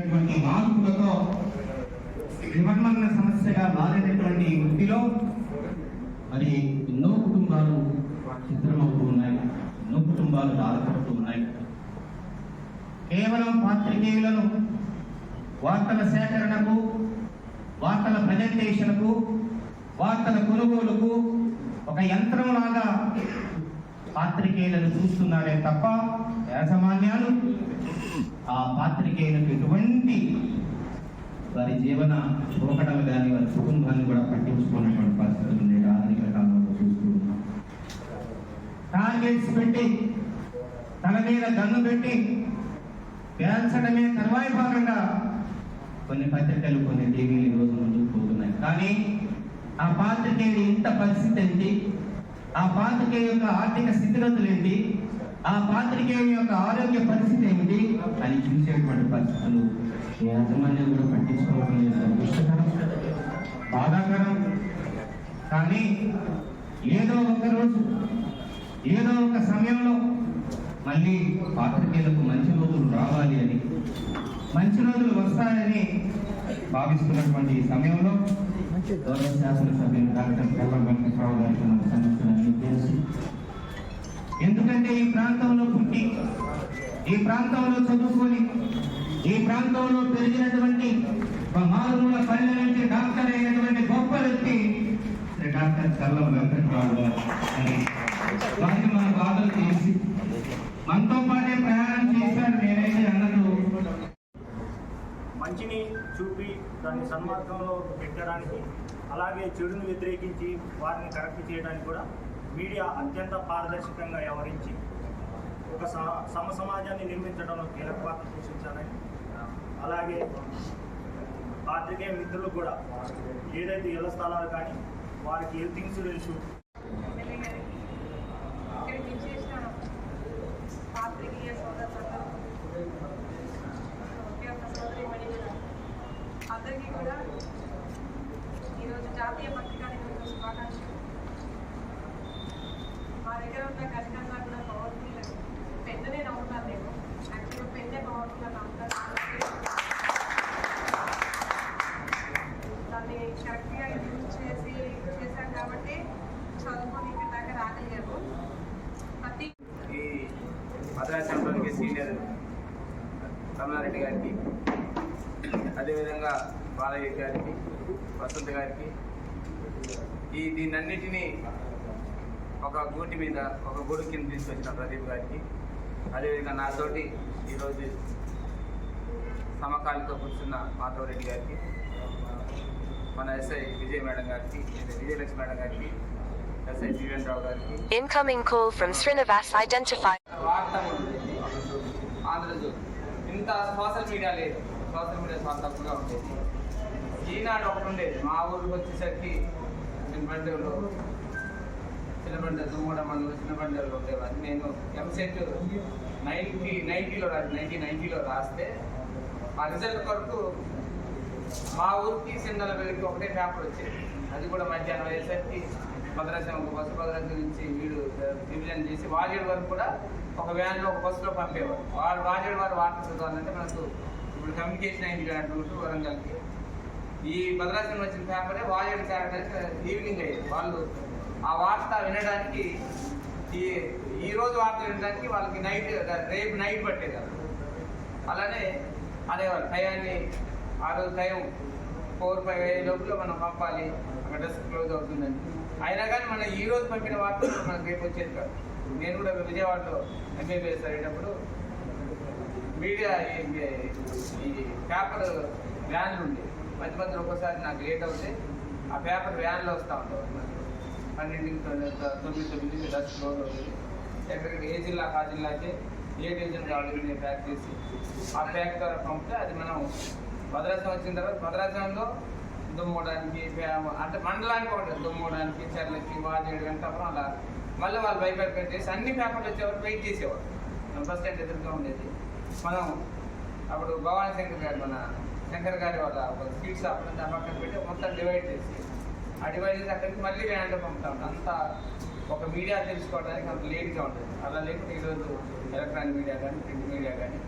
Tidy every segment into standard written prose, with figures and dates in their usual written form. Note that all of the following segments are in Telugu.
జరిగినటువంటి మార్పులతో నిమగ్న సమస్యగా మారినటువంటి వృత్తిలో మరి ఎన్నో కుటుంబాలు చిత్రమవుతూ ఉన్నాయి, ఎన్నో కుటుంబాలు బాధపడుతూ ఉన్నాయి. కేవలం పాత్రికేయులను వార్తల సేకరణకు, వార్తల ప్రజెంటేషన్కు, వార్తల కొనుగోలుకు ఒక యంత్రంలాగా పాత్రికేయులను చూస్తున్నారే తప్ప యాజమాన్యాలు ఆ పాత్రికేయులకు ఎటువంటి వారి జీవన పోకడలు కానీ వారి కుటుంబాన్ని కూడా పట్టించుకున్నటువంటి పరిస్థితులు ఉండేది ఆధునిక కాలంలో చూస్తూ ఉన్నాం. టార్గెట్స్ పెట్టి తన మీద గన్ను పెట్టి పేల్చడమే తర్వాయి భాగంగా కొన్ని పత్రికలు, కొన్ని టీవీలు ఈ రోజు ముందుకు పోతున్నాయి. కానీ ఆ పాత్రికేయుడు ఇంత పరిస్థితి ఏంటి, ఆ పాత్రికేయ యొక్క ఆర్థిక స్థితిగతులు ఏంటి, ఆ పాత్రికేయుని యొక్క ఆరోగ్య పరిస్థితి ఏమిటి అని చూసేటువంటి పరిస్థితులు యాజమాన్యం కూడా పట్టించుకోవడం లేదు. దుష్టకరం, బాధాకరం. కానీ ఏదో ఒక రోజు, ఏదో ఒక సమయంలో మళ్ళీ పాత్రికేయులకు మంచి రోజులు రావాలి అని, మంచి రోజులు వస్తాయని భావిస్తున్నటువంటి ఈ సమయంలో గౌరవ శాసనసభ్యులు డాక్టర్ కల్లం వెంకటరావు గారికి మన సమస్యలన్నీ తెలుసు. ఎందుకంటే ఈ ప్రాంతంలో పుట్టి, ఈ ప్రాంతంలో చదువుకొని, ఈ ప్రాంతంలో పెరిగినటువంటి మారుమూల పల్లె నుంచి డాక్టర్ అయినటువంటి గొప్ప వ్యక్తి డాక్టర్ కల్లం వెంకటరావు గారు. వారికి మన బాధలు తెలిసి మనతో పాటే ప్రయాణం చేశారు. నేనైతే అన్నట్టు మంచిని చూపి దాన్ని సన్మార్గంలో పెట్టడానికి, అలాగే చెడును వ్యతిరేకించి వారిని కరెక్ట్ చేయడానికి కూడా మీడియా అత్యంత పారదర్శకంగా వ్యవహరించి ఒక సమాజాన్ని నిర్మించడంలో కీలక పాత్ర పోషించాలని, అలాగే పాత్రికేయ మిత్రులకు కూడా ఏదైతే ఇళ్ల స్థలాలు కానీ వారికి హెల్త్ ఇన్సూరెన్స్ అందరికీ కూడా ఈరోజు జాతీయ పత్రికా దినోత్సవ శుభాకాంక్షలు. మా దగ్గర ఉన్న కనికన్నా కూడా పవర్ఫుల్ పెద్దనే నమ్ముతాను నేను. యాక్చువల్గా పెద్ద పవర్ఫుల్ అని నమ్ముతాను. దాన్ని కరెక్ట్గా యూజ్ చేశాం కాబట్టి చదువుకొని ఇక్కడ దాకా రాగలిగాము. ప్రతి ఈ మద్రాసు సీనియర్ కమలారెడ్డి గారికి, అదేవిధంగా బాలయ్య గారికి, వసంత్ గారికి, దీన్నన్నిటినీ ఒక గూటి మీద, ఒక గూడు కింద తీసుకొచ్చిన ప్రదీప్ గారికి, అదేవిధంగా నాతోటి ఈరోజు సమకాలితో కూర్చున్న మాధవరెడ్డి గారికి, మన ఎస్ఐ విజయ్ మేడం గారికి, విజయలక్ష్మి మేడం గారికి, ఎస్ఐ జీవన్ రావు గారికి. Incoming call from Srinivas identified. వార్త ఆంధ్రజ్యోతి ఇంత సోషల్ మీడియా లేదు, సోషల్ మీడియా చాలా తక్కువగా ఉండేది. ఈనాడు ఒకటి ఉండేది. మా ఊరికి వచ్చేసరికి చిన్నబండిలో దుమ్మూడ మండలం చిన్నబండిలో ఉండేవాడిని. నేను ఎంసెట్ 1990లో రాస్తే ఆ రిజల్ట్ కొరకు మా ఊరికి సిందల వెళ్ళి ఒకటే పేపర్ వచ్చేది. అది కూడా మధ్యాహ్నం అయ్యేసరికి భద్రాచలం ఒక బస్సు, భద్రాచలం నుంచి వీడు డివిజన్ చేసి వాజేడు వరకు కూడా ఒక వ్యాన్లో ఒక బస్సులో పంపేవారు. వాజేడు వారు వార్త చదవాలంటే మనకు ఇప్పుడు కమ్యూనికేషన్ అయింది అటు వరంగల్కి. ఈ భద్రాచలం వచ్చిన పేపరే వాజేడు చేరడానికి ఈవినింగ్ అయ్యేది. వాళ్ళు ఆ వార్త వినడానికి, ఈ రోజు వార్త వినడానికి వాళ్ళకి రేపు నైట్ పట్టేది. అలానే అనేవాళ్ళు టయాన్ని, ఆ రోజు టైం 4-5 అయ్యే లోపల మనం పంపాలి, అక్కడ డెస్క్ క్లోజ్ అవుతుందని. అయినా కానీ మనం ఈ రోజు పంపిన వార్త మనకు రేపు వచ్చేది కాదు. నేను కూడా విజయవాడలో ఎంబీబీఎస్ అయ్యేటప్పుడు మీడియా ఈ పేపర్ వ్యాన్లు ఉండేవి. మధ్య మధ్యలో ఒక్కసారి నాకు లేట్ అవుతే ఆ పేపర్ వ్యాన్లో వస్తూ ఉంటాం. 12-9 డస్ట్ క్లోజ్ అవుతుంది. ఎక్కడికి ఏ జిల్లా ఆ జిల్లాకే ఏ డివిజన్ కావాలి ప్యాక్ చేసి ఆ ప్యాక్ ద్వారా పంపితే అది మనం భద్రాచలం వచ్చిన తర్వాత భద్రాచలంలో దుమ్మడానికి, అంటే మండలానికి ఒకటి దుమ్మడానికి, చెర్లకి, వాజేడు, వెంకటాపురం అలా మళ్ళీ వాళ్ళు బైపర్ పెట్టేసి అన్ని పేపర్లు వచ్చేవారు, వెయిట్ చేసేవారు. బస్ స్టాండ్ ఎదురుగా ఉండేది. మనం అప్పుడు భవానీ శంకర్ గారి వాళ్ళ ఒక స్వీట్ షాప్ నుంచి ఆ పక్కన పెట్టి మొత్తం డివైడ్ చేసి, ఆ డివైడ్ చేసి అక్కడికి మళ్ళీ వ్యాన్లో పంపుతా ఉంటాం. అంతా ఒక మీడియా తెలుసుకోవడానికి అంత లేట్గా ఉంటుంది. అలా లేకపోతే ఈరోజు ఎలక్ట్రానిక్ మీడియా కానీ, ప్రింట్ మీడియా కానీ,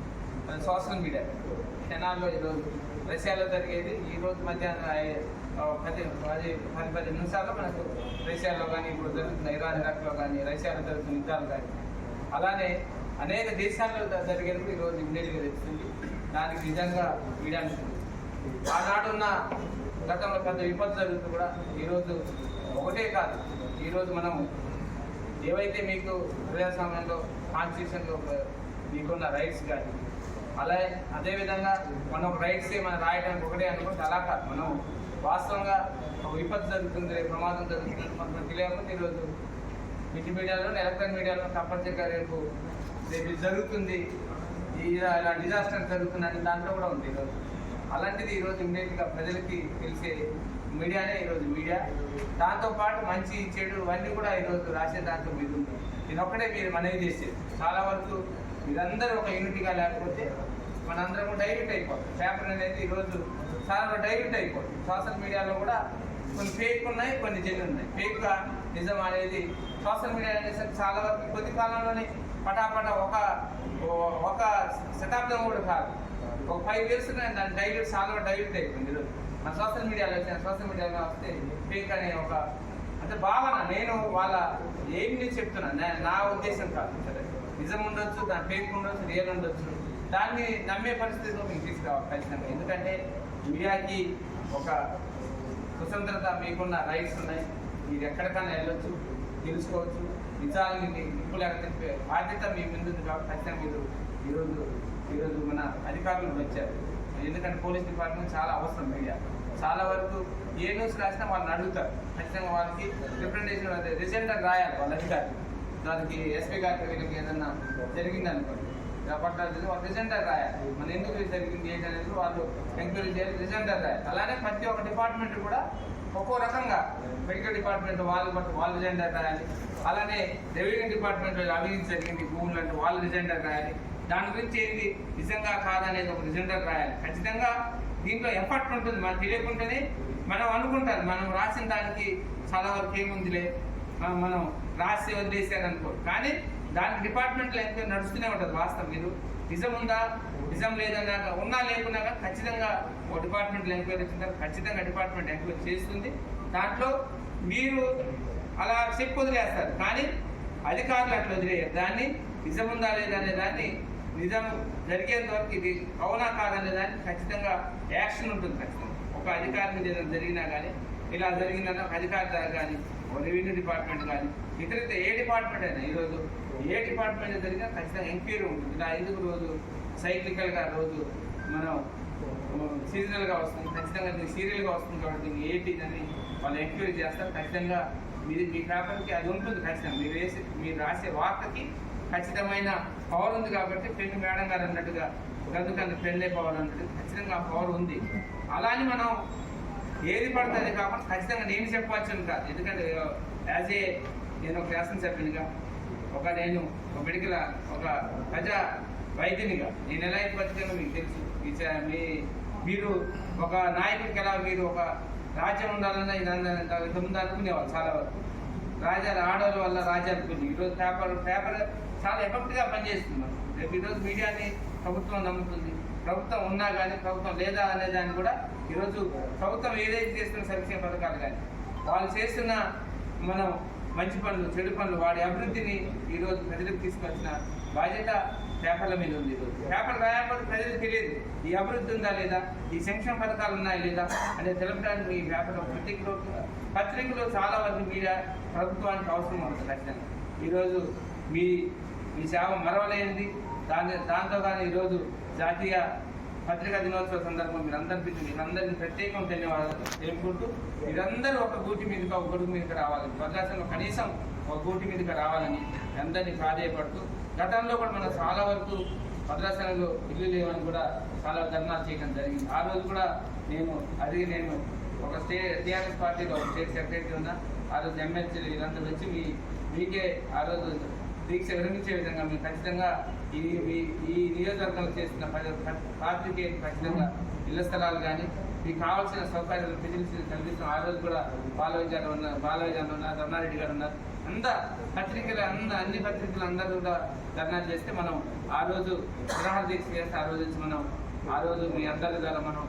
సోషల్ మీడియా కానీ తెనాల్లో ఈరోజు రష్యాలో జరిగేది ఈరోజు మధ్యాహ్నం 10 నిమిషాల్లో మనకు రష్యాలో కానీ ఇప్పుడు జరుగుతున్న ఇరాన్ ఇరాక్లో కానీ రష్యాలో జరుగుతున్న యుద్ధాలు కానీ అలానే అనేక దేశాల్లో జరిగేది ఈరోజు ఇమ్మీడియట్గా తెలుస్తుంది. దానికి నిజంగా వీడానికి ఆనాడున్న గతంలో పెద్ద విపత్తు జరుగుతూ కూడా ఈరోజు ఒకటే కాదు, ఈరోజు మనం ఏవైతే మీకు ప్రజాస్వామ్యంలో కాన్స్టిట్యూషన్లో మీకున్న రైట్స్ కానీ అలాగే అదేవిధంగా మనం రైట్స్ మనం రాయడానికి ఒకటే అనుకుంటే అలా కాదు. మనం వాస్తవంగా ఒక విపత్తు జరుగుతుంది, ప్రమాదం జరుగుతుంది, మనకు తెలియకపోతే ఈరోజు మీడియాలో ఎలక్ట్రానిక్ మీడియాలో తప్పనిసరిగా రేపు జరుగుతుంది, ఇలా డిజాస్టర్ జరుగుతుందని దాంట్లో కూడా ఉంది ఈరోజు. అలాంటిది ఈరోజు ఇమ్మీడియట్గా ప్రజలకి తెలిసే మీడియానే ఈరోజు మీడియా. దాంతోపాటు మంచి చెడు అన్నీ కూడా ఈరోజు రాసే దాంట్లో మీరు ఉంటుంది. నేను ఒక్కడే మీరు మనవి చేసేది. చాలా వరకు మీరందరూ ఒక యూనిటీగా లేకపోతే మనందరం డైవర్ట్ అయిపోతుంది. పేపర్ అనేది ఈరోజు చాలా డైవర్ట్ అయిపోతుంది. సోషల్ మీడియాలో కూడా కొన్ని ఫేక్ ఉన్నాయి, కొన్ని జెన్యూన్ ఉన్నాయి. ఫేక్గా నిజం అనేది సోషల్ మీడియా అనేసరికి చాలా వరకు కొద్ది కాలంలోనే పటాపట ఒక శతాబ్దం కూడా కాదు, ఒక 5 years దాని డైవర్ట్ చాలా డైవర్ట్ అయిపోయింది. ఈరోజు మన సోషల్ మీడియాలో సోషల్ మీడియాలో వస్తే ఫేక్ అనే ఒక అంటే భావన, నేను వాళ్ళ ఏమి చెప్తున్నాను, నా ఉద్దేశం కాదు. సరే నిజం ఉండొచ్చు, దాని ఫేక్ ఉండొచ్చు, రియల్ ఉండొచ్చు, దాన్ని నమ్మే పరిస్థితిలో మీకు తీసుకురావాలి ఖచ్చితంగా. ఎందుకంటే మీడియాకి ఒక స్వతంత్రత, మీకున్న రైట్స్ ఉన్నాయి, మీరు ఎక్కడికైనా వెళ్ళొచ్చు, తెలుసుకోవచ్చు, నిజాలని నిప్పులేక తెలిపే బాధ్యత మీ ముందు ఉంది. కాబట్టి ఖచ్చితంగా మీరు ఈరోజు మన అధికారులు వచ్చారు. ఎందుకంటే పోలీస్ డిపార్ట్మెంట్ చాలా అవసరం. మీడియా చాలా వరకు ఏ న్యూస్ రాసినా వాళ్ళని అడుగుతారు. ఖచ్చితంగా వాళ్ళకి రిప్రజెంటేషన్ రిజెండర్ రాయాలి వాళ్ళ అధికారులు. దానికి ఎస్పీ గారికి వీళ్ళకి ఏదన్నా జరిగింది అనుకోండి, పట్టాలి వాళ్ళు రిజెండర్ రాయాలి. మన ఎందుకు జరిగింది ఏంటి అనేది వాళ్ళు ఎంక్వైరీ చేయాలి, రిజెండర్ రాయాలి. అలానే ప్రతి ఒక్క డిపార్ట్మెంట్ కూడా ఒక్కో రకంగా మెడికల్ డిపార్ట్మెంట్ వాళ్ళు రిజెండర్ రాయాలి. అలానే రెవెన్యూ డిపార్ట్మెంట్ అవినీతి జరిగింది భూములు అంటే వాళ్ళు రిజెండర్ రాయాలి. దాని గురించి ఏంటి నిజంగా కాదనేది ఒక రిజెండర్ రాయాలి. ఖచ్చితంగా దీంట్లో ఎఫర్ట్ ఉంటుంది. మనకు తెలియకుండానే మనం అనుకుంటారు మనం రాసిన దానికి చాలా వరకు ఏముందిలే, మనం రాసి వదిలేసారు అనుకో. కానీ దానికి డిపార్ట్మెంట్లో ఎంక్వైరీ నడుస్తూనే ఉంటుంది. వాస్తవం మీరు నిజం ఉందా నిజం లేదన్నాక ఉన్నా లేకున్నా కానీ ఖచ్చితంగా ఒక డిపార్ట్మెంట్లో ఎంక్వైరీ వచ్చింటారు. ఖచ్చితంగా డిపార్ట్మెంట్ ఎంక్వైరీ చేస్తుంది. దాంట్లో మీరు అలా చెప్పి వదిలేస్తారు, కానీ అధికారులు అట్లా వదిలేయారు. దాన్ని నిజం ఉందా లేదా అనే దాన్ని నిజం జరిగేంత వరకు ఇది అవునా కాదనే దాన్ని ఖచ్చితంగా యాక్షన్ ఉంటుంది. ఖచ్చితంగా ఒక అధికారి మీద ఏదైనా జరిగినా కానీ ఇలా జరిగిందన్న ఒక అధికారి కానీ రెవెన్యూ డిపార్ట్మెంట్ కానీ ఇతర ఏ డిపార్ట్మెంట్ అయినా ఈరోజు ఏ డిపార్ట్మెంట్ జరిగినా ఖచ్చితంగా ఎంక్వైరీ ఉంటుంది. ఇలా ఎందుకు రోజు సైక్లికల్గా రోజు మనం సీజనల్గా వస్తుంది, ఖచ్చితంగా సీరియల్గా వస్తుంది. కాబట్టి ఏంటి అని వాళ్ళు ఎంక్వైరీ చేస్తారు. ఖచ్చితంగా మీ పేపర్కి అది ఉంటుంది. ఖచ్చితంగా మీరు రాసే వార్తకి ఖచ్చితమైన పవర్ ఉంది. కాబట్టి ఫ్రెండ్ మేడం గారు అన్నట్టుగా గందుకన్నా ఫ్రెండే పవర్ అన్నట్టు ఖచ్చితంగా ఆ పవర్ ఉంది. అలానే మనం ఏది పడుతుంది కాకుండా ఖచ్చితంగా నేను చెప్పవచ్చని కాదు. ఎందుకంటే నేను ఒక శాసనసభ్యునిగా నేను ఒక మెడికల్ ఒక ప్రజా వైద్యునిగా నేను ఎలా బతికానో మీకు తెలుసు. మీరు ఒక నాయకుడికి ఎలా మీరు ఒక రాజ్యం ఉండాలన్నా ఇంతకుముందు అనుకునేవాళ్ళు చాలా వరకు. ఆడవాళ్ళ వల్ల రాజ్యాలు కొన్ని ఈరోజు పేపర్ చాలా ఎఫెక్ట్గా పనిచేస్తుంది. రేపు ఈరోజు మీడియాని ప్రభుత్వం నమ్ముతుంది. ప్రభుత్వం ఉన్నా కానీ ప్రభుత్వం లేదా అనే దాన్ని కూడా ఈరోజు ప్రభుత్వం ఏదైతే చేస్తున్న సంక్షేమ పథకాలు కానీ వాళ్ళు చేస్తున్న మనం మంచి పనులు చెడు పనులు వాడి అభివృద్ధిని ఈరోజు ప్రజలకు తీసుకొచ్చిన బాధ్యత పేపర్ల మీద ఉంది. ఈరోజు పేపర్ రాయకపోతే ప్రజలకు తెలియదు ఈ అభివృద్ధి ఉందా లేదా, ఈ సంక్షేమ పథకాలు ఉన్నాయా లేదా అనేది తెలపడానికి ఈ పేపర్లో పత్రికలు చాలా వరకు మీడియా ప్రభుత్వానికి అవసరం ఉంటుంది. ఖచ్చితంగా ఈరోజు మీ సేవ మరవలేనిది. దాంతో కానీ ఈరోజు జాతీయ పత్రికా దినోత్సవ సందర్భం మీరందరినీ ప్రత్యేకం ధన్యవాదాలు తెలుపుకుంటూ మీరందరూ ఒక గూటి మీదకి ఒక గొడుగు మీదకి రావాలి, భద్రాచలంలో కనీసం ఒక గూటి మీదకి రావాలని అందరినీ ప్రాధాయపడుతూ గతంలో కూడా మనం చాలా వరకు భద్రాచలంలో ఇల్లు లేవని కూడా చాలా ధర్నాలు చేయడం జరిగింది. ఆ రోజు కూడా నేను ఒక టీఆర్ఎస్ పార్టీలో స్టేట్ సెక్రటరీ ఉన్నా. ఆ రోజు ఎమ్మెల్సీలు వీళ్ళందరూ వచ్చి మీకే ఆ రోజు దీక్ష విరమించే విధంగా మేము ఖచ్చితంగా ఈ నియోజకవర్గంలో చేస్తున్న పాత్రికేయులు ఖచ్చితంగా ఇళ్ల స్థలాలు కానీ మీకు కావాల్సిన సౌకర్యాలు ఫెసిలిటీస్ కల్పిస్తాం. ఆ రోజు కూడా బాలవిజయాలు ఉన్నారు, రమణారెడ్డి గారు ఉన్నారు. అన్ని పత్రికలు అందరూ కూడా ధర్నా చేస్తే మనం ఆ రోజు నిరాహార దీక్ష చేస్తే ఆ రోజు మనం ఆ రోజు మీ అందరి ద్వారా మనం